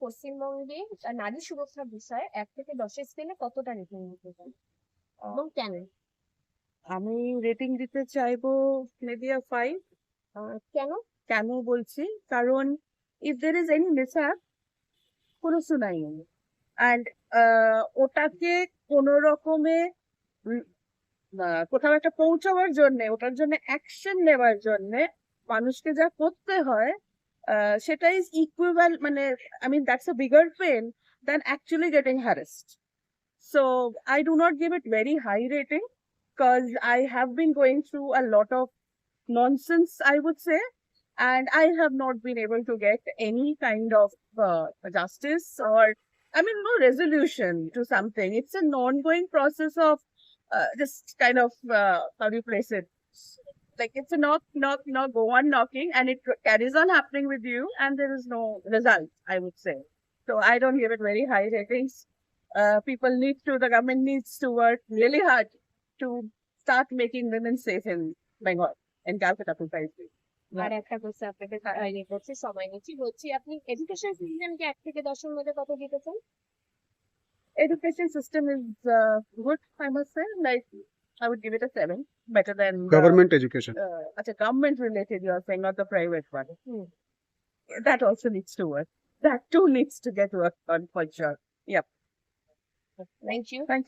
পশ্চিমবঙ্গে নারী সুরক্ষার বিষয়ে 1 থেকে 10-এর স্কেলে কতটা রেটিং দিতে চান এবং কেন? আমি রেটিং দিতে চাইবো মেবি আ 5। কেন? কেন বলছি? কারণ if there is any mishap কোনো শুনাই নেই। অ্যান্ড ওটাকে কোনো রকমে উম কোথাও একটা পৌঁছাবার জন্যে, ওটার জন্য অ্যাকশন নেওয়ার জন্যে মানুষকে যা করতে হয় সেটা ইজ মানে I mean that's a bigger pain than actually getting harassed. So I do not give it very high rating because I have been going through a lot of nonsense, I would say, and I have not been able to get any kind of justice or, I mean, no resolution to something. It's an ongoing process of just kind of, how do you place it? Like it's a knock, knock, knock, go on knocking, and it carries on happening with you, and there is no result, I would say. So I don't give it very high ratings. People need to, the government needs to work really hard to start making women safe in Bengal, in Calcutta precisely. আর একটা question আপনাকে ইয়ে করছি, সময় নিচ্ছি। বলছি আপনি education সিস্টেমকে 1 থেকে 10-এর মধ্যে কত দিতে চান? Education system is good, I must say. Like I would give it a 7, better than Government education. the government related. You are saying, not the private one. Hmm. That also needs to work. That too needs to get worked on for sure. Yep. Thank you. Thank you.